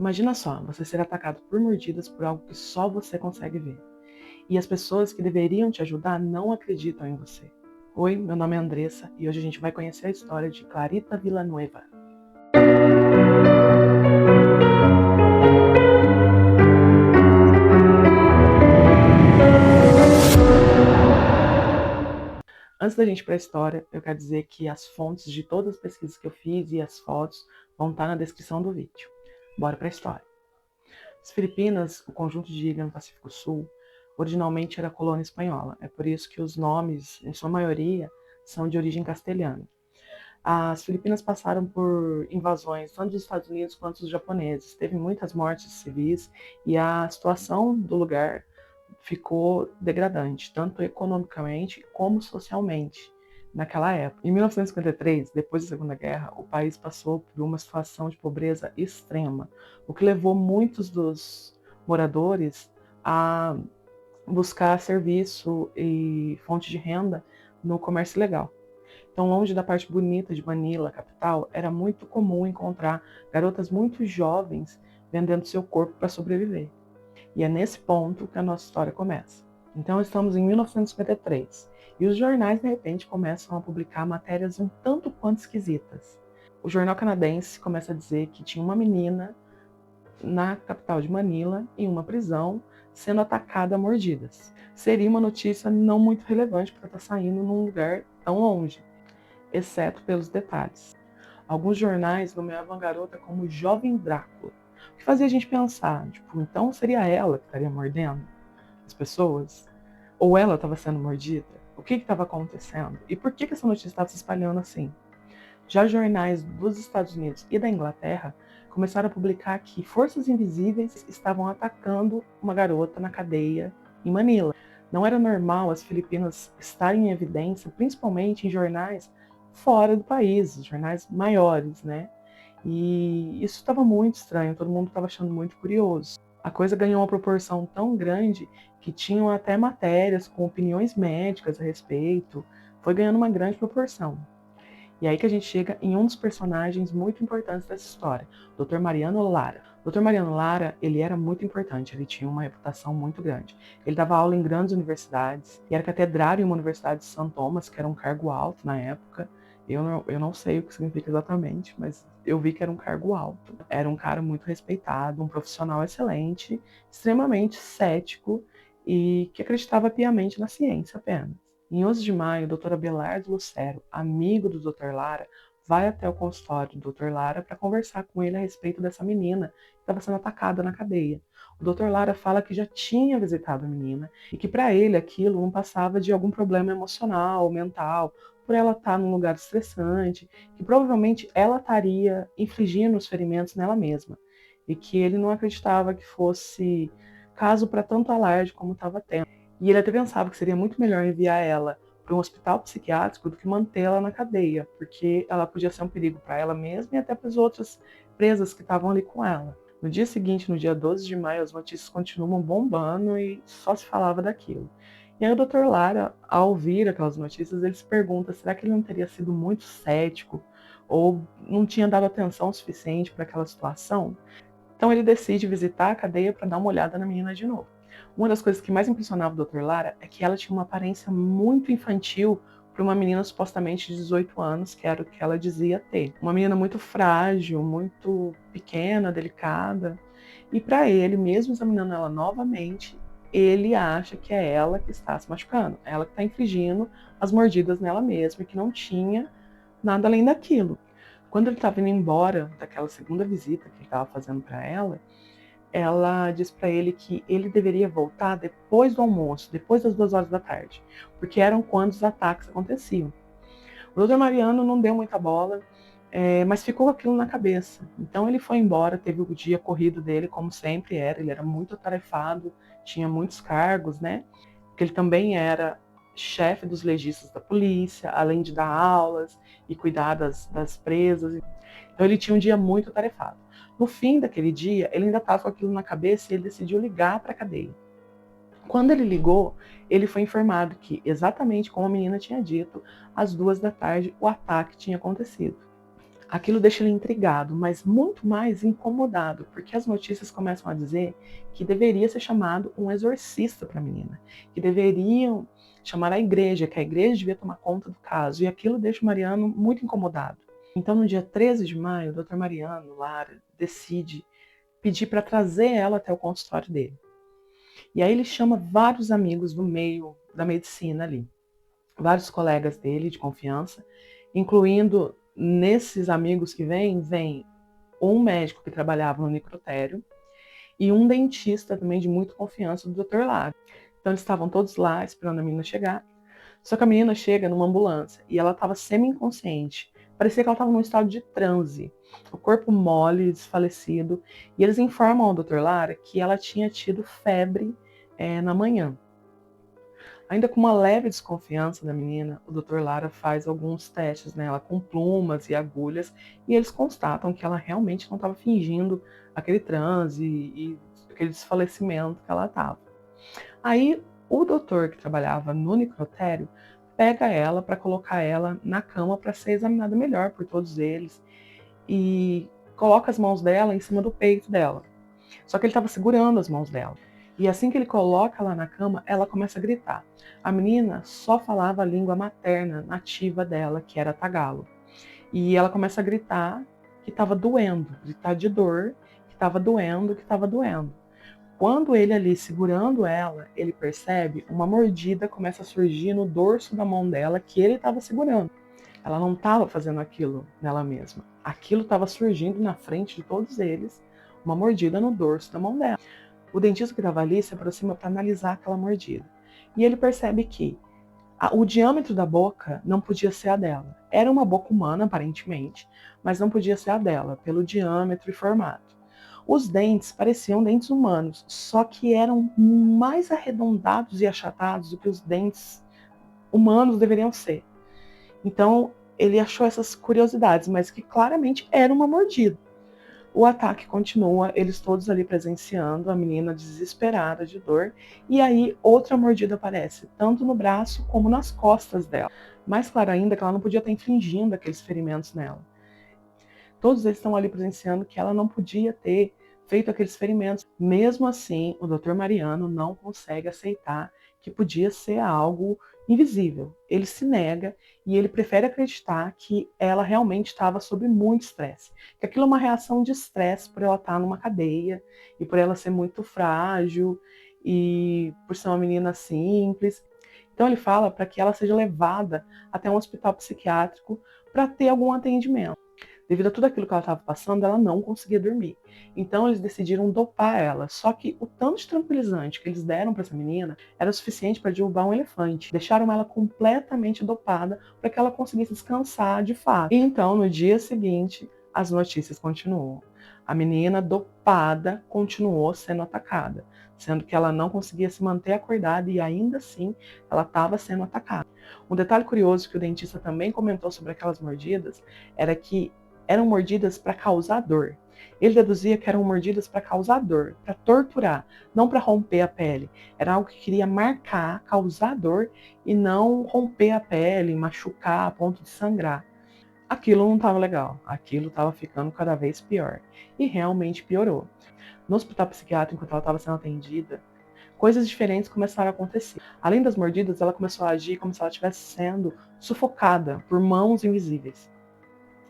Imagina só, você ser atacado por mordidas por algo que só você consegue ver. E as pessoas que deveriam te ajudar não acreditam em você. Oi, meu nome é Andressa e hoje a gente vai conhecer a história de Clarita Villanueva. Antes da gente ir para a história, eu quero dizer que as fontes de todas as pesquisas que eu fiz e as fotos vão estar na descrição do vídeo. Bora para a história. As Filipinas, o conjunto de ilhas no Pacífico Sul, originalmente era colônia espanhola. É por isso que os nomes, em sua maioria, são de origem castelhana. As Filipinas passaram por invasões tanto dos Estados Unidos quanto dos japoneses. Teve muitas mortes civis e a situação do lugar ficou degradante, tanto economicamente como socialmente, naquela época. Em 1953, depois da Segunda Guerra, o país passou por uma situação de pobreza extrema, o que levou muitos dos moradores a buscar serviço e fonte de renda no comércio ilegal. Então, longe da parte bonita de Manila, capital, era muito comum encontrar garotas muito jovens vendendo seu corpo para sobreviver. E é nesse ponto que a nossa história começa. Então, estamos em 1953 e os jornais, de repente, começam a publicar matérias um tanto quanto esquisitas. O jornal canadense começa a dizer que tinha uma menina na capital de Manila, em uma prisão, sendo atacada a mordidas. Seria uma notícia não muito relevante para estar saindo num lugar tão longe, exceto pelos detalhes. Alguns jornais nomeavam a garota como Jovem Drácula, o que fazia a gente pensar, então seria ela que estaria mordendo as pessoas? Ou ela estava sendo mordida? O que estava acontecendo? E por que essa notícia estava se espalhando assim? Já jornais dos Estados Unidos e da Inglaterra começaram a publicar que forças invisíveis estavam atacando uma garota na cadeia em Manila. Não era normal as Filipinas estarem em evidência, principalmente em jornais fora do país, jornais maiores, né? E isso estava muito estranho, todo mundo estava achando muito curioso. A coisa ganhou uma proporção tão grande que tinham até matérias com opiniões médicas a respeito, foi ganhando uma grande proporção. E aí que a gente chega em um dos personagens muito importantes dessa história, Dr. Mariano Lara. Dr. Mariano Lara, ele era muito importante, ele tinha uma reputação muito grande. Ele dava aula em grandes universidades, e era catedrário em uma universidade de São Thomas, que era um cargo alto na época. Eu não sei o que significa exatamente, mas eu vi que era um cargo alto. Era um cara muito respeitado, um profissional excelente, extremamente cético e que acreditava piamente na ciência apenas. Em 11 de maio, o Dr. Abelardo Lucero, amigo do Dr. Lara, vai até o consultório do Dr. Lara para conversar com ele a respeito dessa menina que estava sendo atacada na cadeia. O Dr. Lara fala que já tinha visitado a menina e que para ele aquilo não passava de algum problema emocional, mental, por ela estar num lugar estressante, que provavelmente ela estaria infligindo os ferimentos nela mesma e que ele não acreditava que fosse caso para tanto alarde como estava tendo. E ele até pensava que seria muito melhor enviar ela para um hospital psiquiátrico do que mantê-la na cadeia, porque ela podia ser um perigo para ela mesma e até para as outras presas que estavam ali com ela. No dia seguinte, no dia 12 de maio, as notícias continuam bombando e só se falava daquilo. E aí o Dr. Lara, ao ouvir aquelas notícias, ele se pergunta, será que ele não teria sido muito cético ou não tinha dado atenção suficiente para aquela situação? Então ele decide visitar a cadeia para dar uma olhada na menina de novo. Uma das coisas que mais impressionava o Dr. Lara é que ela tinha uma aparência muito infantil para uma menina supostamente de 18 anos, que era o que ela dizia ter. Uma menina muito frágil, muito pequena, delicada. E para ele, mesmo examinando ela novamente, ele acha que é ela que está se machucando, ela que está infligindo as mordidas nela mesma e que não tinha nada além daquilo. Quando ele estava indo embora daquela segunda visita que ele estava fazendo para ela disse para ele que ele deveria voltar depois do almoço, depois das 2 horas da tarde, porque eram quando os ataques aconteciam. O doutor Mariano não deu muita bola, mas ficou aquilo na cabeça. Então ele foi embora, teve o dia corrido dele, como sempre era, ele era muito atarefado, tinha muitos cargos, né? Porque ele também era chefe dos legistas da polícia, além de dar aulas e cuidar das presas. Então ele tinha um dia muito atarefado. No fim daquele dia, ele ainda estava com aquilo na cabeça e ele decidiu ligar para a cadeia. Quando ele ligou, ele foi informado que, exatamente como a menina tinha dito, às 2 da tarde o ataque tinha acontecido. Aquilo deixa ele intrigado, mas muito mais incomodado, porque as notícias começam a dizer que deveria ser chamado um exorcista para a menina, que deveriam chamar a igreja, que a igreja devia tomar conta do caso, e aquilo deixa o Mariano muito incomodado. Então, no dia 13 de maio, o Dr. Mariano Lara decide pedir para trazer ela até o consultório dele. E aí ele chama vários amigos do meio da medicina ali, vários colegas dele de confiança, incluindo nesses amigos que vem um médico que trabalhava no necrotério e um dentista também de muita confiança do Dr. Lara. Então eles estavam todos lá esperando a menina chegar. Só que a menina chega numa ambulância e ela estava semi-inconsciente. Parecia que ela estava num estado de transe. O corpo mole, desfalecido. E eles informam ao Dr. Lara que ela tinha tido febre na manhã. Ainda com uma leve desconfiança da menina, o Dr. Lara faz alguns testes nela com plumas e agulhas e eles constatam que ela realmente não estava fingindo aquele transe e aquele desfalecimento que ela estava. Aí o doutor que trabalhava no necrotério pega ela para colocar ela na cama para ser examinada melhor por todos eles e coloca as mãos dela em cima do peito dela. Só que ele estava segurando as mãos dela. E assim que ele coloca ela na cama, ela começa a gritar. A menina só falava a língua materna nativa dela, que era tagalo. E ela começa a gritar que estava doendo, gritar de dor, que estava doendo, que estava doendo. Quando ele ali segurando ela, ele percebe uma mordida começa a surgir no dorso da mão dela que ele estava segurando. Ela não estava fazendo aquilo nela mesma. Aquilo estava surgindo na frente de todos eles, uma mordida no dorso da mão dela. O dentista que estava ali se aproxima para analisar aquela mordida. E ele percebe que o diâmetro da boca não podia ser a dela. Era uma boca humana, aparentemente, mas não podia ser a dela, pelo diâmetro e formato. Os dentes pareciam dentes humanos, só que eram mais arredondados e achatados do que os dentes humanos deveriam ser. Então, ele achou essas curiosidades, mas que claramente era uma mordida. O ataque continua, eles todos ali presenciando, a menina desesperada de dor, e aí outra mordida aparece, tanto no braço como nas costas dela. Mais claro ainda que ela não podia estar infligindo aqueles ferimentos nela. Todos eles estão ali presenciando que ela não podia ter feito aqueles ferimentos. Mesmo assim, o Dr. Mariano não consegue aceitar que podia ser algo invisível. Ele se nega e ele prefere acreditar que ela realmente estava sob muito estresse. Que aquilo é uma reação de estresse por ela estar numa cadeia e por ela ser muito frágil e por ser uma menina simples. Então ele fala para que ela seja levada até um hospital psiquiátrico para ter algum atendimento. Devido a tudo aquilo que ela estava passando, ela não conseguia dormir. Então eles decidiram dopar ela. Só que o tanto de tranquilizante que eles deram para essa menina era suficiente para derrubar um elefante. Deixaram ela completamente dopada para que ela conseguisse descansar de fato. E então, no dia seguinte, as notícias continuam. A menina dopada continuou sendo atacada, sendo que ela não conseguia se manter acordada e ainda assim ela estava sendo atacada. Um detalhe curioso que o dentista também comentou sobre aquelas mordidas era que eram mordidas para causar dor. Ele deduzia que eram mordidas para causar dor, para torturar, não para romper a pele. Era algo que queria marcar, causar dor e não romper a pele, machucar a ponto de sangrar. Aquilo não estava legal, aquilo estava ficando cada vez pior. E realmente piorou. No hospital psiquiátrico, enquanto ela estava sendo atendida, coisas diferentes começaram a acontecer. Além das mordidas, ela começou a agir como se ela estivesse sendo sufocada por mãos invisíveis.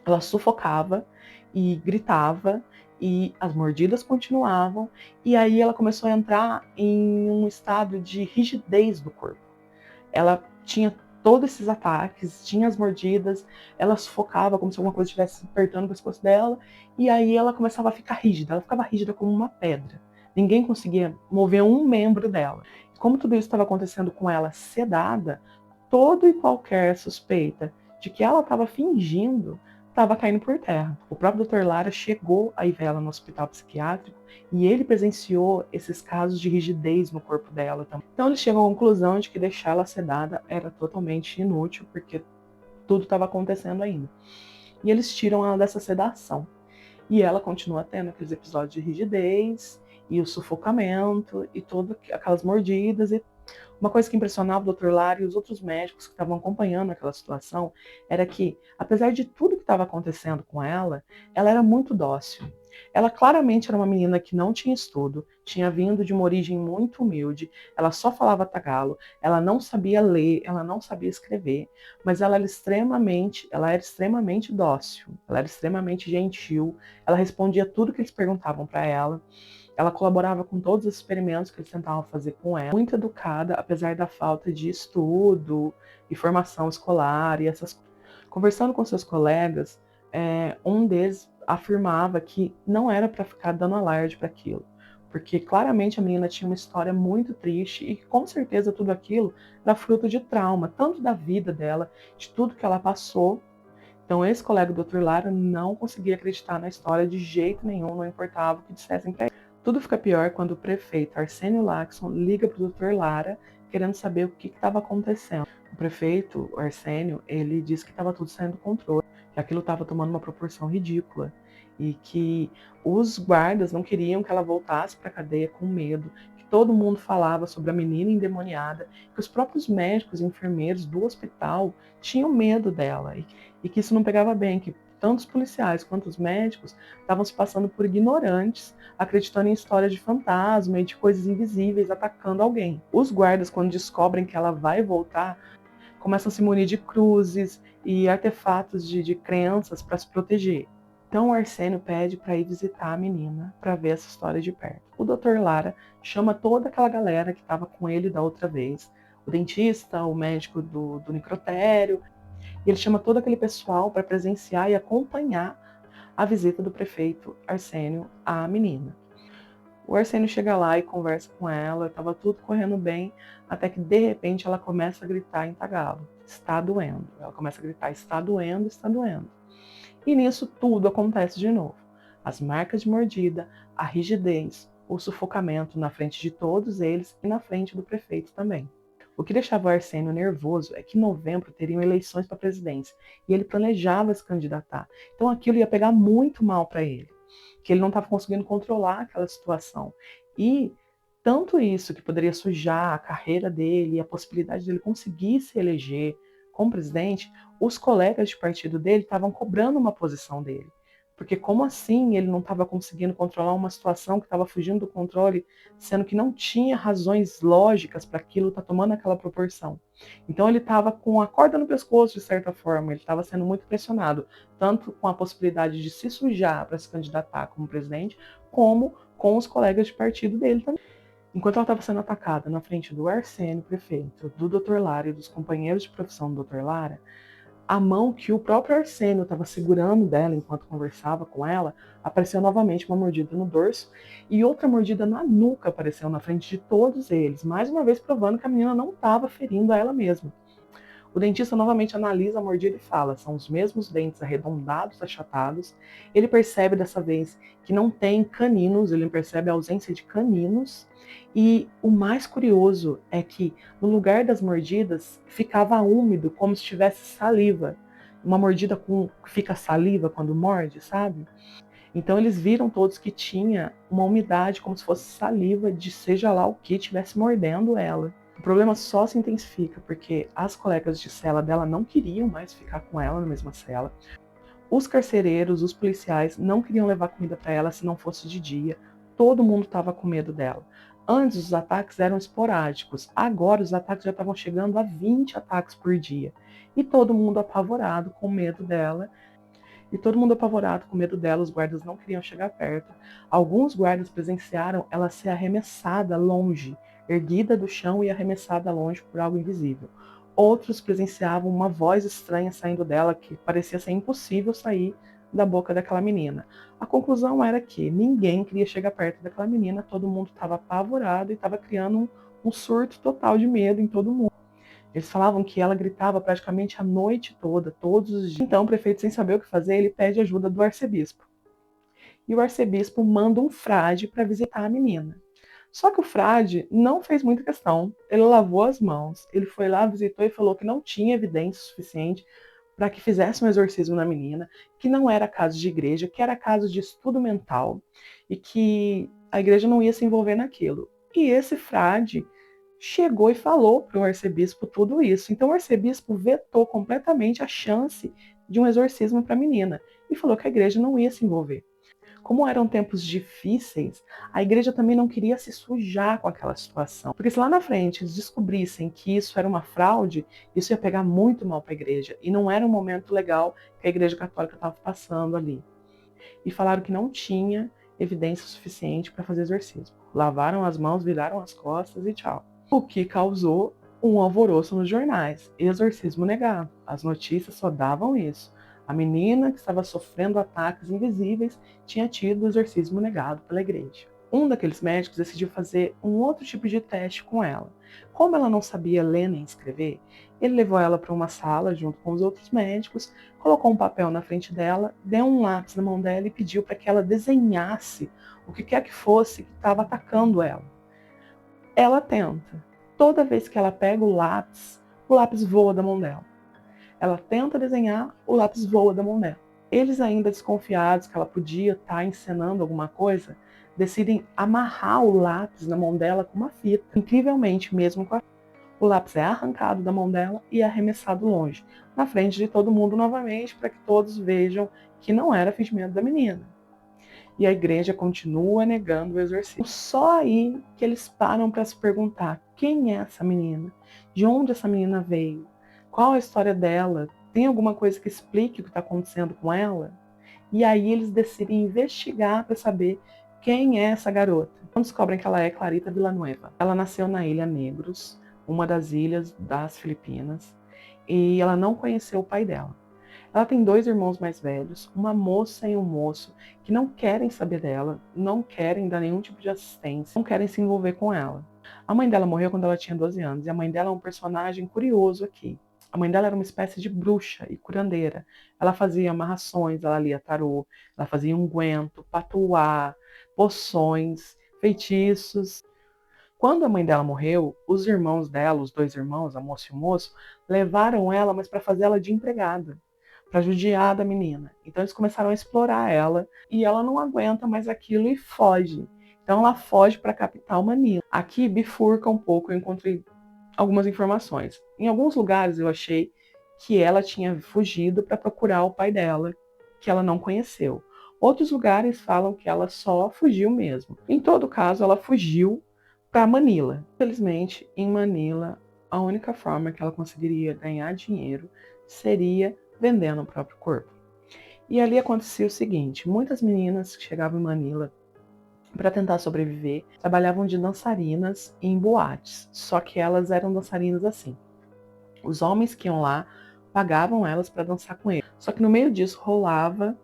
Ela sufocava e gritava e as mordidas continuavam e aí ela começou a entrar em um estado de rigidez do corpo. Ela tinha todos esses ataques, tinha as mordidas, ela sufocava como se alguma coisa estivesse apertando o pescoço dela e aí ela começava a ficar rígida, ela ficava rígida como uma pedra. Ninguém conseguia mover um membro dela. Como tudo isso estava acontecendo com ela sedada, toda e qualquer suspeita de que ela estava fingindo estava caindo por terra. O próprio Dr. Lara chegou a ver ela no hospital psiquiátrico e ele presenciou esses casos de rigidez no corpo dela também. Então ele chegou à conclusão de que deixá-la sedada era totalmente inútil, porque tudo estava acontecendo ainda. E eles tiram ela dessa sedação. E ela continua tendo aqueles episódios de rigidez, e o sufocamento, e todas aquelas mordidas, e Uma coisa que impressionava o Dr. Lara e os outros médicos que estavam acompanhando aquela situação era que, apesar de tudo que estava acontecendo com ela era muito dócil. Ela claramente era uma menina que não tinha estudo, tinha vindo de uma origem muito humilde, ela só falava tagalo, ela não sabia ler, ela não sabia escrever, mas ela era extremamente dócil, ela era extremamente gentil, ela respondia tudo que eles perguntavam para ela. Ela colaborava com todos os experimentos que eles tentavam fazer com ela. Muito educada, apesar da falta de estudo e formação escolar e essas coisas. Conversando com seus colegas, um deles afirmava que não era para ficar dando alarde para aquilo, porque claramente a menina tinha uma história muito triste e com certeza tudo aquilo era fruto de trauma, tanto da vida dela, de tudo que ela passou. Então esse colega do Dr. Lara não conseguia acreditar na história de jeito nenhum, não importava o que dissessem para ele. Tudo fica pior quando o prefeito Arsênio Lacson liga para o Dr. Lara querendo saber o que estava acontecendo. O prefeito, o Arsênio, ele disse que estava tudo saindo do controle, que aquilo estava tomando uma proporção ridícula e que os guardas não queriam que ela voltasse para a cadeia com medo, que todo mundo falava sobre a menina endemoniada, que os próprios médicos e enfermeiros do hospital tinham medo dela e que isso não pegava bem, que tanto os policiais quanto os médicos estavam se passando por ignorantes, acreditando em histórias de fantasma e de coisas invisíveis atacando alguém. Os guardas, quando descobrem que ela vai voltar, começam a se munir de cruzes e artefatos de crenças para se proteger. Então o Arsênio pede para ir visitar a menina para ver essa história de perto. O Dr. Lara chama toda aquela galera que estava com ele da outra vez, o dentista, o médico do necrotério, e ele chama todo aquele pessoal para presenciar e acompanhar a visita do prefeito Arsênio à menina. O Arsênio chega lá e conversa com ela, estava tudo correndo bem, até que de repente ela começa a gritar em tagalo: está doendo. Ela começa a gritar: está doendo, está doendo. E nisso tudo acontece de novo. As marcas de mordida, a rigidez, o sufocamento na frente de todos eles e na frente do prefeito também. O que deixava o Arsênio nervoso é que em novembro teriam eleições para a presidência e ele planejava se candidatar. Então aquilo ia pegar muito mal para ele, que ele não estava conseguindo controlar aquela situação. E tanto isso que poderia sujar a carreira dele e a possibilidade dele conseguir se eleger como presidente, os colegas de partido dele estavam cobrando uma posição dele. Porque como assim ele não estava conseguindo controlar uma situação que estava fugindo do controle, sendo que não tinha razões lógicas para aquilo estar tomando aquela proporção? Então ele estava com a corda no pescoço, de certa forma, ele estava sendo muito pressionado, tanto com a possibilidade de se sujar para se candidatar como presidente, como com os colegas de partido dele também. Enquanto ela estava sendo atacada na frente do Arsênio, prefeito, do Dr. Lara e dos companheiros de profissão do Dr. Lara, a mão que o próprio Arsênio estava segurando dela enquanto conversava com ela, apareceu novamente uma mordida no dorso e outra mordida na nuca apareceu na frente de todos eles, mais uma vez provando que a menina não estava ferindo a ela mesma. O dentista novamente analisa a mordida e fala: são os mesmos dentes arredondados, achatados. Ele percebe dessa vez que não tem caninos, ele percebe a ausência de caninos. E o mais curioso é que no lugar das mordidas ficava úmido, como se tivesse saliva. Uma mordida com fica saliva quando morde, sabe? Então eles viram todos que tinha uma umidade como se fosse saliva de seja lá o que estivesse mordendo ela. O problema só se intensifica porque as colegas de cela dela não queriam mais ficar com ela na mesma cela. Os carcereiros, os policiais não queriam levar comida para ela se não fosse de dia. Todo mundo estava com medo dela. Antes os ataques eram esporádicos, agora os ataques já estavam chegando a 20 ataques por dia. E todo mundo apavorado com medo dela. Os guardas não queriam chegar perto. Alguns guardas presenciaram ela ser arremessada longe, erguida do chão e arremessada longe por algo invisível. Outros presenciavam uma voz estranha saindo dela que parecia ser impossível sair da boca daquela menina. A conclusão era que ninguém queria chegar perto daquela menina, todo mundo estava apavorado e estava criando um surto total de medo em todo mundo. Eles falavam que ela gritava praticamente a noite toda, todos os dias. Então, o prefeito, sem saber o que fazer, ele pede ajuda do arcebispo. E o arcebispo manda um frade para visitar a menina. Só que o frade não fez muita questão. Ele lavou as mãos, ele foi lá, visitou e falou que não tinha evidência suficiente para que fizesse um exorcismo na menina, que não era caso de igreja, que era caso de estudo mental e que a igreja não ia se envolver naquilo. E esse frade chegou e falou para o arcebispo tudo isso. Então o arcebispo vetou completamente a chance de um exorcismo para a menina e falou que a igreja não ia se envolver. Como eram tempos difíceis, a igreja também não queria se sujar com aquela situação. Porque se lá na frente eles descobrissem que isso era uma fraude, isso ia pegar muito mal para a igreja. E não era um momento legal que a igreja católica estava passando ali. E falaram que não tinha evidência suficiente para fazer exorcismo. Lavaram as mãos, viraram as costas e tchau. O que causou um alvoroço nos jornais. Exorcismo negado. As notícias só davam isso. A menina que estava sofrendo ataques invisíveis tinha tido o exorcismo negado pela igreja. Um daqueles médicos decidiu fazer um outro tipo de teste com ela. Como ela não sabia ler nem escrever, ele levou ela para uma sala junto com os outros médicos, colocou um papel na frente dela, deu um lápis na mão dela e pediu para que ela desenhasse o que quer que fosse que estava atacando ela. Ela tenta. Toda vez que ela pega o lápis voa da mão dela. Ela tenta desenhar, o lápis voa da mão dela. Eles, ainda desconfiados que ela podia estar encenando alguma coisa, decidem amarrar o lápis na mão dela com uma fita. Incrivelmente, mesmo com a fita, o lápis é arrancado da mão dela e arremessado longe, na frente de todo mundo novamente, para que todos vejam que não era fingimento da menina. E a igreja continua negando o exorcismo. Só aí que eles param para se perguntar: quem é essa menina? De onde essa menina veio? Qual a história dela? Tem alguma coisa que explique o que está acontecendo com ela? E aí eles decidem investigar para saber quem é essa garota. Então descobrem que ela é Clarita Villanueva. Ela nasceu na Ilha Negros, uma das ilhas das Filipinas, e ela não conheceu o pai dela. Ela tem 2 irmãos mais velhos, uma moça e um moço, que não querem saber dela, não querem dar nenhum tipo de assistência, não querem se envolver com ela. A mãe dela morreu quando ela tinha 12 anos, e a mãe dela é um personagem curioso aqui. A mãe dela era uma espécie de bruxa e curandeira. Ela fazia amarrações, ela lia tarô, ela fazia unguento, patuá, poções, feitiços. Quando a mãe dela morreu, os irmãos dela, os 2 irmãos, a moça e o moço, levaram ela, mas para fazer ela de empregada, para judiar da menina. Então eles começaram a explorar ela e ela não aguenta mais aquilo e foge. Então ela foge para a capital, Manila. Aqui bifurca um pouco, eu encontrei algumas informações. Em alguns lugares eu achei que ela tinha fugido para procurar o pai dela, que ela não conheceu. Outros lugares falam que ela só fugiu mesmo. Em todo caso, ela fugiu para Manila. Infelizmente, em Manila, a única forma que ela conseguiria ganhar dinheiro seria vendendo o próprio corpo. E ali acontecia o seguinte: muitas meninas que chegavam em Manila para tentar sobreviver trabalhavam de dançarinas em boates, só que elas eram dançarinas assim. Os homens que iam lá pagavam elas para dançar com eles. Só que no meio disso rolava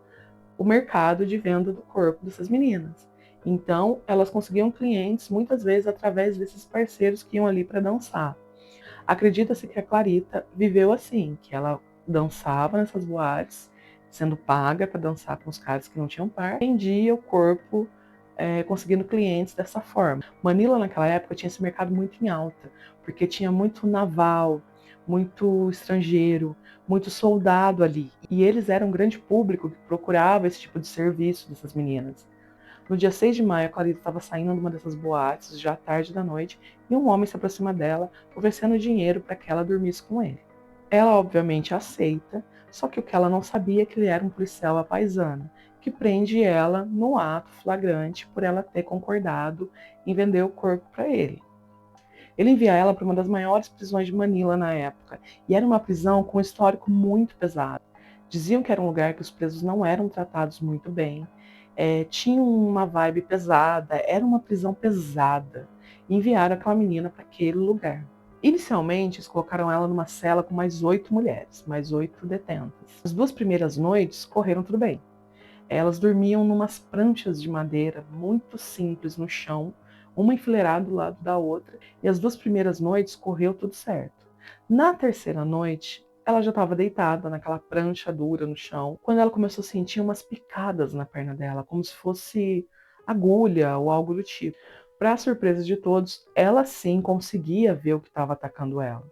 o mercado de venda do corpo dessas meninas. Então, elas conseguiam clientes muitas vezes através desses parceiros que iam ali para dançar. Acredita-se que a Clarita viveu assim, que ela dançava nessas boates, sendo paga para dançar com os caras que não tinham par, vendia o corpo, conseguindo clientes dessa forma. Manila, naquela época, tinha esse mercado muito em alta, porque tinha muito naval, muito estrangeiro, muito soldado ali. E eles eram um grande público que procurava esse tipo de serviço dessas meninas. No dia 6 de maio, a Clarita estava saindo de uma dessas boates, já tarde da noite, e um homem se aproxima dela, oferecendo dinheiro para que ela dormisse com ele. Ela, obviamente, aceita, só que o que ela não sabia é que ele era um policial à paisana, que prende ela no ato flagrante por ela ter concordado em vender o corpo para ele. Ele envia ela para uma das maiores prisões de Manila na época, e era uma prisão com um histórico muito pesado. Diziam que era um lugar que os presos não eram tratados muito bem, tinha uma vibe pesada, era uma prisão pesada. E enviaram aquela menina para aquele lugar. Inicialmente, eles colocaram ela numa cela com mais 8 mulheres, mais 8 detentas. As 2 primeiras noites correram tudo bem. Elas dormiam numas pranchas de madeira muito simples no chão, uma enfileirada do lado da outra, e as 2 primeiras noites correu tudo certo. Na terceira noite, ela já estava deitada naquela prancha dura no chão, quando ela começou a sentir umas picadas na perna dela, como se fosse agulha ou algo do tipo. Para surpresa de todos, ela sim conseguia ver o que estava atacando ela.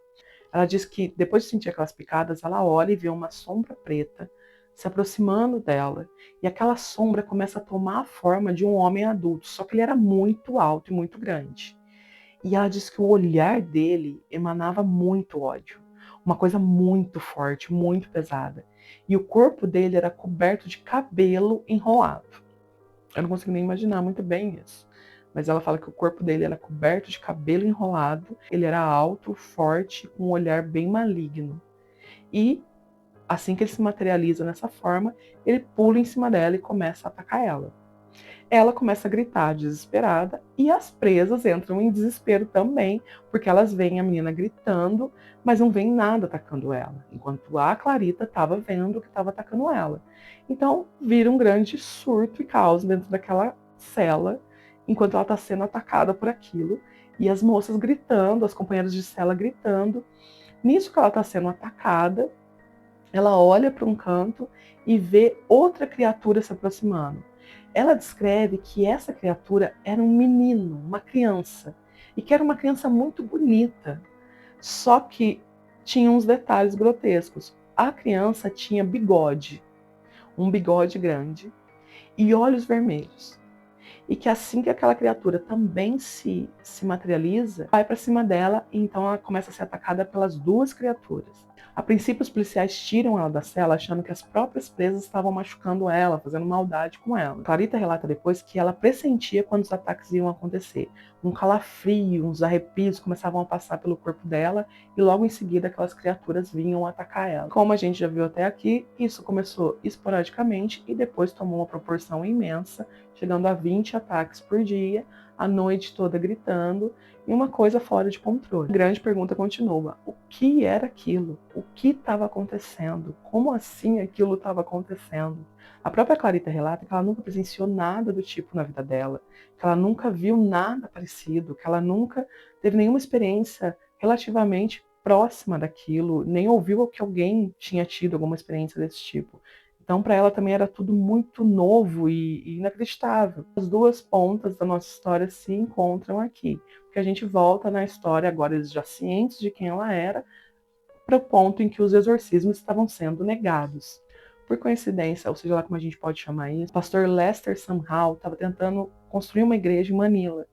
Ela diz que depois de sentir aquelas picadas, ela olha e vê uma sombra preta se aproximando dela. E aquela sombra começa a tomar a forma de um homem adulto, só que ele era muito alto e muito grande. E ela diz que o olhar dele emanava muito ódio, uma coisa muito forte, muito pesada. E o corpo dele era coberto de cabelo enrolado. Eu não consigo nem imaginar muito bem isso. Mas ela fala que o corpo dele era coberto de cabelo enrolado, ele era alto, forte, com um olhar bem maligno. E assim que ele se materializa nessa forma, ele pula em cima dela e começa a atacar ela. Ela começa a gritar desesperada e as presas entram em desespero também, porque elas veem a menina gritando, mas não veem nada atacando ela, enquanto a Clarita estava vendo que estava atacando ela. Então vira um grande surto e caos dentro daquela cela, enquanto ela está sendo atacada por aquilo, e as moças gritando, as companheiras de cela gritando. Nisso que ela está sendo atacada, ela olha para um canto e vê outra criatura se aproximando. Ela descreve que essa criatura era um menino, uma criança, e que era uma criança muito bonita, só que tinha uns detalhes grotescos. A criança tinha bigode, um bigode grande, e olhos vermelhos. E que assim que aquela criatura também se materializa, vai para cima dela e então ela começa a ser atacada pelas duas criaturas. A princípio, os policiais tiram ela da cela achando que as próprias presas estavam machucando ela, fazendo maldade com ela. Clarita relata depois que ela pressentia quando os ataques iam acontecer. Um calafrio, uns arrepios começavam a passar pelo corpo dela e logo em seguida aquelas criaturas vinham atacar ela. Como a gente já viu até aqui, isso começou esporadicamente e depois tomou uma proporção imensa, chegando a 20 ataques por dia, a noite toda gritando, e uma coisa fora de controle. A grande pergunta continua: o que era aquilo? O que estava acontecendo? Como assim aquilo estava acontecendo? A própria Clarita relata que ela nunca presenciou nada do tipo na vida dela, que ela nunca viu nada parecido, que ela nunca teve nenhuma experiência relativamente próxima daquilo, nem ouviu que alguém tinha tido alguma experiência desse tipo. Então, para ela também era tudo muito novo e inacreditável. As duas pontas da nossa história se encontram aqui, porque a gente volta na história, agora eles já cientes de quem ela era, para o ponto em que os exorcismos estavam sendo negados. Por coincidência, ou seja lá como a gente pode chamar isso, o pastor Lester Sumrall estava tentando construir uma igreja em Manila.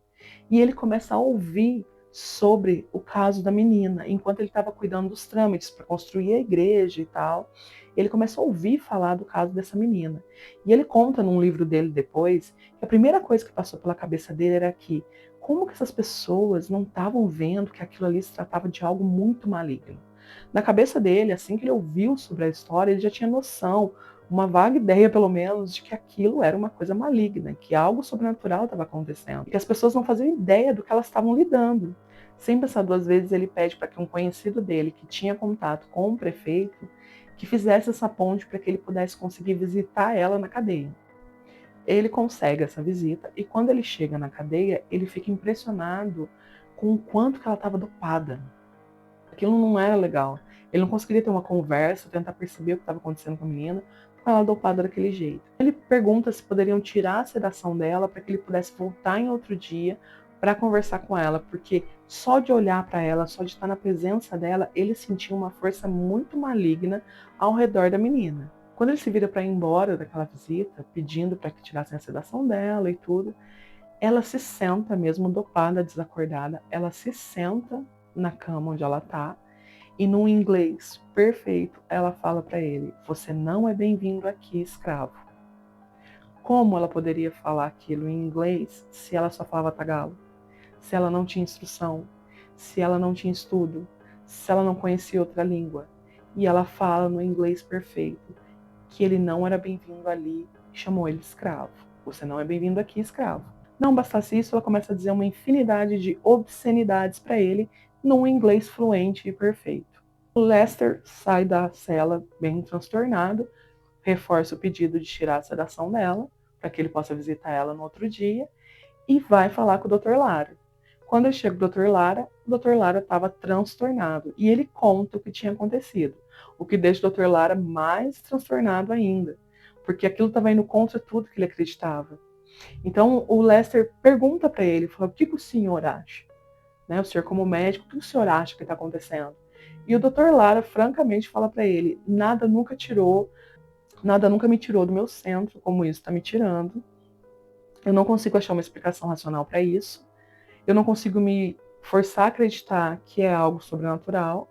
E ele começa a ouvir sobre o caso da menina, enquanto ele estava cuidando dos trâmites para construir a igreja e tal. Ele começa a ouvir falar do caso dessa menina. E ele conta num livro dele depois que a primeira coisa que passou pela cabeça dele era que como que essas pessoas não estavam vendo que aquilo ali se tratava de algo muito maligno. Na cabeça dele, assim que ele ouviu sobre a história, ele já tinha noção, uma vaga ideia, pelo menos, de que aquilo era uma coisa maligna, que algo sobrenatural estava acontecendo, e que as pessoas não faziam ideia do que elas estavam lidando. Sem pensar duas vezes, ele pede para que um conhecido dele, que tinha contato com o prefeito, que fizesse essa ponte para que ele pudesse conseguir visitar ela na cadeia. Ele consegue essa visita, e quando ele chega na cadeia, ele fica impressionado com o quanto que ela estava dopada. Aquilo não era legal. Ele não conseguiria ter uma conversa, tentar perceber o que estava acontecendo com a menina, com ela dopada daquele jeito. Ele pergunta se poderiam tirar a sedação dela para que ele pudesse voltar em outro dia para conversar com ela, porque só de olhar para ela, só de estar na presença dela, ele sentia uma força muito maligna ao redor da menina. Quando ele se vira para ir embora daquela visita, pedindo para que tirassem a sedação dela e tudo, ela se senta mesmo dopada, desacordada, ela se senta na cama onde ela tá, e num inglês perfeito, ela fala para ele: "Você não é bem-vindo aqui, escravo". Como ela poderia falar aquilo em inglês se ela só falava tagalo? Se ela não tinha instrução, se ela não tinha estudo, se ela não conhecia outra língua? E ela fala no inglês perfeito que ele não era bem-vindo ali e chamou ele de escravo. Você não é bem-vindo aqui, escravo. Não bastasse isso, ela começa a dizer uma infinidade de obscenidades para ele num inglês fluente e perfeito. O Lester sai da cela bem transtornado, reforça o pedido de tirar a sedação dela, para que ele possa visitar ela no outro dia, e vai falar com o Dr. Lara. Quando ele chega o Dr. Lara estava transtornado, e ele conta o que tinha acontecido, o que deixa o Dr. Lara mais transtornado ainda, porque aquilo estava indo contra tudo que ele acreditava. Então o Lester pergunta para ele, fala: "O que o senhor acha? Né, o senhor como médico, o que o senhor acha que está acontecendo?" E o Dr. Lara francamente fala para ele: nada nunca me tirou do meu centro, como isso está me tirando. Eu não consigo achar uma explicação racional para isso. Eu não consigo me forçar a acreditar que é algo sobrenatural,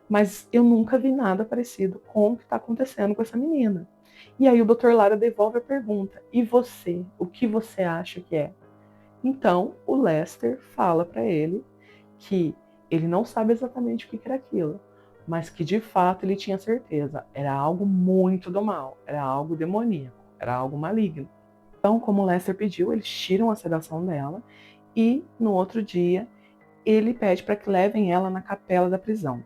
mas eu nunca vi nada parecido com o que está acontecendo com essa menina. E aí o Dr. Lara devolve a pergunta: e você? O que você acha que é? Então o Lester fala para ele que ele não sabe exatamente o que era aquilo, mas que de fato ele tinha certeza. Era algo muito do mal, era algo demoníaco, era algo maligno. Então, como o Lester pediu, eles tiram a sedação dela e no outro dia ele pede para que levem ela na capela da prisão.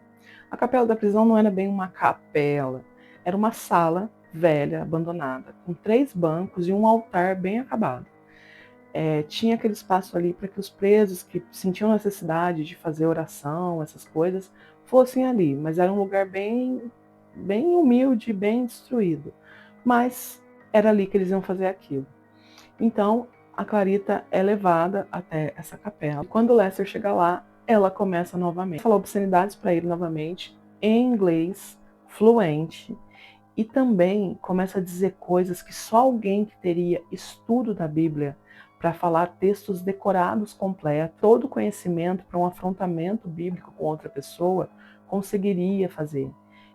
A capela da prisão não era bem uma capela, era uma sala velha, abandonada, com 3 bancos e um altar bem acabado. Tinha aquele espaço ali para que os presos que sentiam necessidade de fazer oração, essas coisas, fossem ali, mas era um lugar bem humilde, bem destruído. Mas era ali que eles iam fazer aquilo. Então, a Clarita é levada até essa capela. Quando o Lester chega lá, ela começa novamente a falar obscenidades para ele novamente, em inglês fluente, e também começa a dizer coisas que só alguém que teria estudo da Bíblia para falar textos decorados completos, todo conhecimento para um afrontamento bíblico com outra pessoa, conseguiria fazer.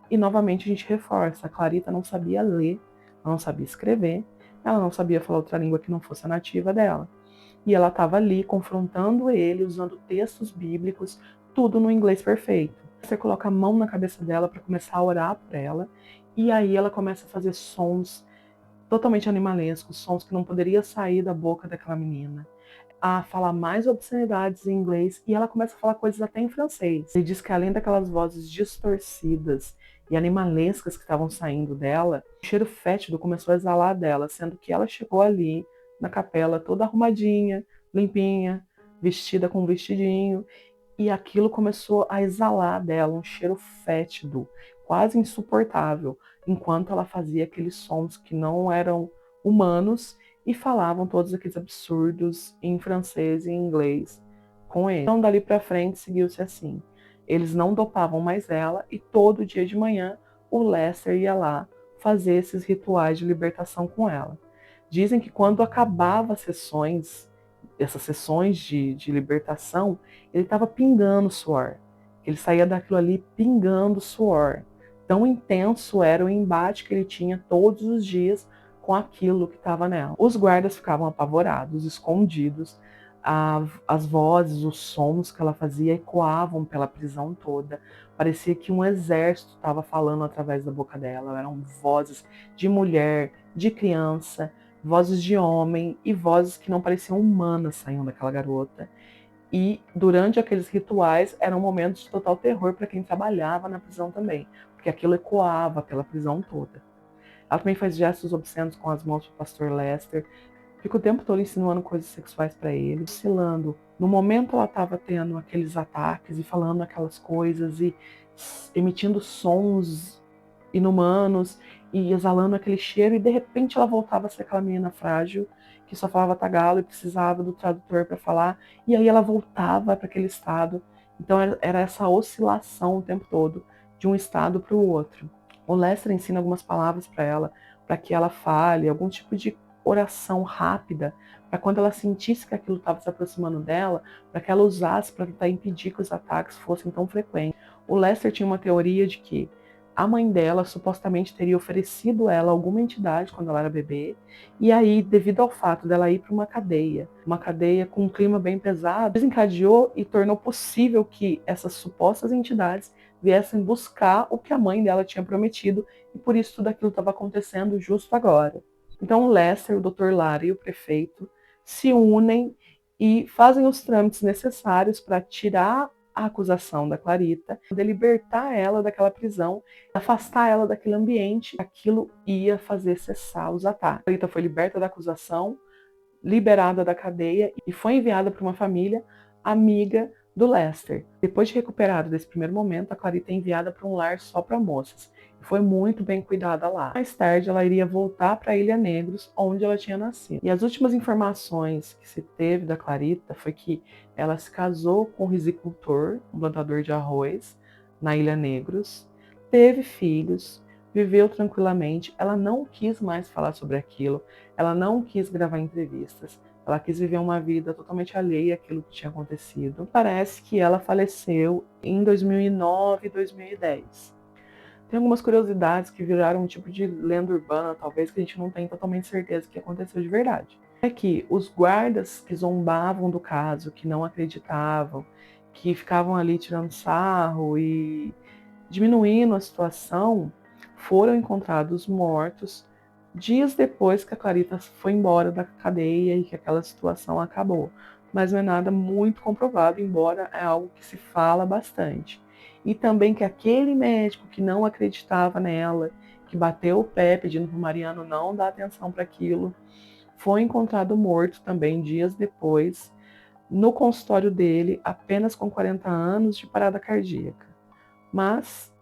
E novamente a gente reforça, a Clarita não sabia ler, ela não sabia escrever, ela não sabia falar outra língua que não fosse a nativa dela. E ela estava ali confrontando ele, usando textos bíblicos, tudo no inglês perfeito. Você coloca a mão na cabeça dela para começar a orar por ela, e aí ela começa a fazer sons totalmente animalescos, sons que não poderiam sair da boca daquela menina, a falar mais obscenidades em inglês, e ela começa a falar coisas até em francês. Ele diz que além daquelas vozes distorcidas e animalescas que estavam saindo dela, o cheiro fétido começou a exalar dela, sendo que ela chegou ali na capela toda arrumadinha, limpinha, vestida com um vestidinho, e aquilo começou a exalar dela um cheiro fétido, quase insuportável, enquanto ela fazia aqueles sons que não eram humanos e falavam todos aqueles absurdos em francês e em inglês com ele. Então, dali para frente, seguiu-se assim. Eles não dopavam mais ela e todo dia de manhã o Lester ia lá fazer esses rituais de libertação com ela. Dizem que quando acabava as sessões, essas sessões de libertação, ele estava pingando suor. Ele saía daquilo ali pingando suor. Tão intenso era o embate que ele tinha todos os dias com aquilo que estava nela. Os guardas ficavam apavorados, escondidos. As vozes, os sons que ela fazia ecoavam pela prisão toda. Parecia que um exército estava falando através da boca dela. Eram vozes de mulher, de criança, vozes de homem e vozes que não pareciam humanas saindo daquela garota. E durante aqueles rituais eram momentos de total terror para quem trabalhava na prisão também, porque aquilo ecoava pela prisão toda. Ela também faz gestos obscenos com as mãos para o pastor Lester, fica o tempo todo insinuando coisas sexuais para ele, oscilando. No momento ela estava tendo aqueles ataques e falando aquelas coisas e emitindo sons inumanos e exalando aquele cheiro, e de repente ela voltava a ser aquela menina frágil que só falava tagalo e precisava do tradutor para falar, e aí ela voltava para aquele estado. Então era essa oscilação o tempo todo, de um estado para o outro. O Lester ensina algumas palavras para ela, para que ela fale algum tipo de oração rápida, para quando ela sentisse que aquilo estava se aproximando dela, para que ela usasse para tentar impedir que os ataques fossem tão frequentes. O Lester tinha uma teoria de que a mãe dela supostamente teria oferecido a ela alguma entidade quando ela era bebê, e aí, devido ao fato dela ir para uma cadeia com um clima bem pesado, desencadeou e tornou possível que essas supostas entidades viessem buscar o que a mãe dela tinha prometido, e por isso tudo aquilo estava acontecendo justo agora. Então o Lester, o Dr. Lara e o prefeito se unem e fazem os trâmites necessários para tirar a acusação da Clarita, de libertar ela daquela prisão, afastar ela daquele ambiente. Aquilo ia fazer cessar os ataques. A Clarita foi liberta da acusação, liberada da cadeia e foi enviada para uma família amiga do Lester. Depois de recuperada desse primeiro momento, a Clarita é enviada para um lar só para moças. Foi muito bem cuidada lá. Mais tarde, ela iria voltar para Ilha Negros, onde ela tinha nascido. E as últimas informações que se teve da Clarita foi que ela se casou com um risicultor, um plantador de arroz, na Ilha Negros, teve filhos, viveu tranquilamente. Ela não quis mais falar sobre aquilo, ela não quis gravar entrevistas. Ela quis viver uma vida totalmente alheia àquilo que tinha acontecido. Parece que ela faleceu em 2009, 2010. Tem algumas curiosidades que viraram um tipo de lenda urbana, talvez, que a gente não tem totalmente certeza que aconteceu de verdade. É que os guardas que zombavam do caso, que não acreditavam, que ficavam ali tirando sarro e diminuindo a situação, foram encontrados mortos dias depois que a Clarita foi embora da cadeia e que aquela situação acabou. Mas não é nada muito comprovado, embora é algo que se fala bastante. E também que aquele médico que não acreditava nela, que bateu o pé pedindo para o Mariano não dar atenção para aquilo, foi encontrado morto também dias depois, no consultório dele, apenas com 40 anos de parada cardíaca. Mas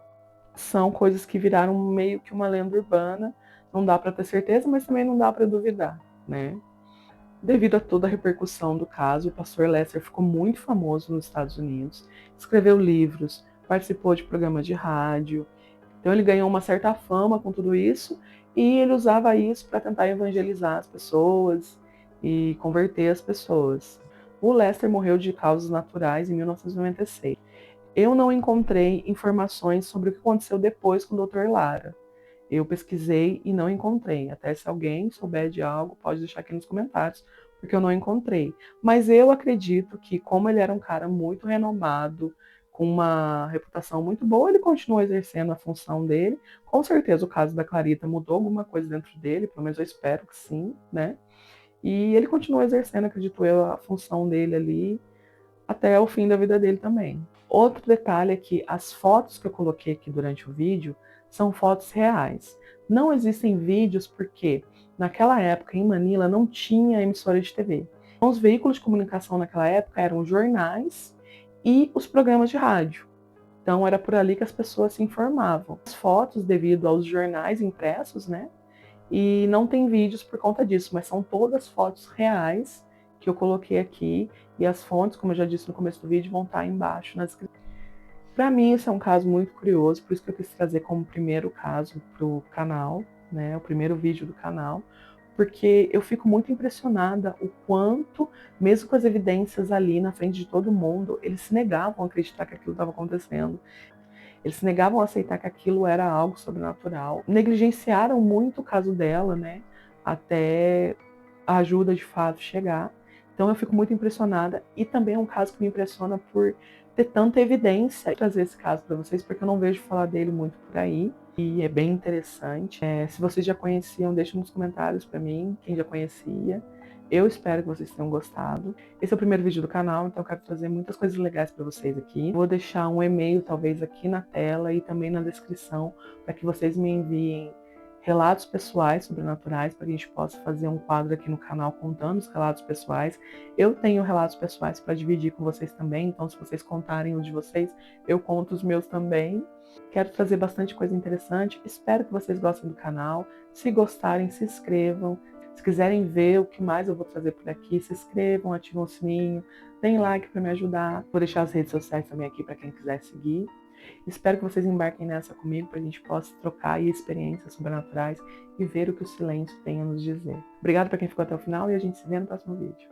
são coisas que viraram meio que uma lenda urbana, não dá para ter certeza, mas também não dá para duvidar, né? Devido a toda a repercussão do caso, o pastor Lester ficou muito famoso nos Estados Unidos, escreveu livros, participou de programas de rádio, então ele ganhou uma certa fama com tudo isso e ele usava isso para tentar evangelizar as pessoas e converter as pessoas. O Lester morreu de causas naturais em 1996. Eu não encontrei informações sobre o que aconteceu depois com o Dr. Lara. Eu pesquisei e não encontrei. Até se alguém souber de algo, pode deixar aqui nos comentários, porque eu não encontrei. Mas eu acredito que, como ele era um cara muito renomado, com uma reputação muito boa, ele continuou exercendo a função dele. Com certeza o caso da Clarita mudou alguma coisa dentro dele, pelo menos eu espero que sim, né? E ele continuou exercendo, acredito eu, a função dele ali até o fim da vida dele também. Outro detalhe é que as fotos que eu coloquei aqui durante o vídeo são fotos reais. Não existem vídeos porque naquela época em Manila não tinha emissora de TV. Então, os veículos de comunicação naquela época eram jornais e os programas de rádio. Então era por ali que as pessoas se informavam. As fotos devido aos jornais impressos, né? E não tem vídeos por conta disso, mas são todas fotos reais que eu coloquei aqui. E as fontes, como eu já disse no começo do vídeo, vão estar embaixo na descrição. Para mim, esse é um caso muito curioso, por isso que eu quis trazer como primeiro caso para o canal, né, o primeiro vídeo do canal, porque eu fico muito impressionada o quanto, mesmo com as evidências ali na frente de todo mundo, eles se negavam a acreditar que aquilo estava acontecendo. Eles se negavam a aceitar que aquilo era algo sobrenatural. Negligenciaram muito o caso dela, né, até a ajuda de fato chegar. Então eu fico muito impressionada e também é um caso que me impressiona por ter tanta evidência. Vou trazer esse caso para vocês porque eu não vejo falar dele muito por aí e é bem interessante. Se vocês já conheciam, deixem nos comentários para mim, quem já conhecia. Eu espero que vocês tenham gostado. Esse é o primeiro vídeo do canal, então eu quero trazer muitas coisas legais para vocês aqui. Vou deixar um e-mail talvez aqui na tela e também na descrição para que vocês me enviem relatos pessoais sobrenaturais, para que a gente possa fazer um quadro aqui no canal contando os relatos pessoais. Eu tenho relatos pessoais para dividir com vocês também, então se vocês contarem os de vocês, eu conto os meus também. Quero trazer bastante coisa interessante, espero que vocês gostem do canal. Se gostarem, se inscrevam. Se quiserem ver o que mais eu vou trazer por aqui, se inscrevam, ativem o sininho, deem like para me ajudar. Vou deixar as redes sociais também aqui para quem quiser seguir. Espero que vocês embarquem nessa comigo para a gente possa trocar aí experiências sobrenaturais e ver o que o silêncio tem a nos dizer. Obrigado para quem ficou até o final e a gente se vê no próximo vídeo.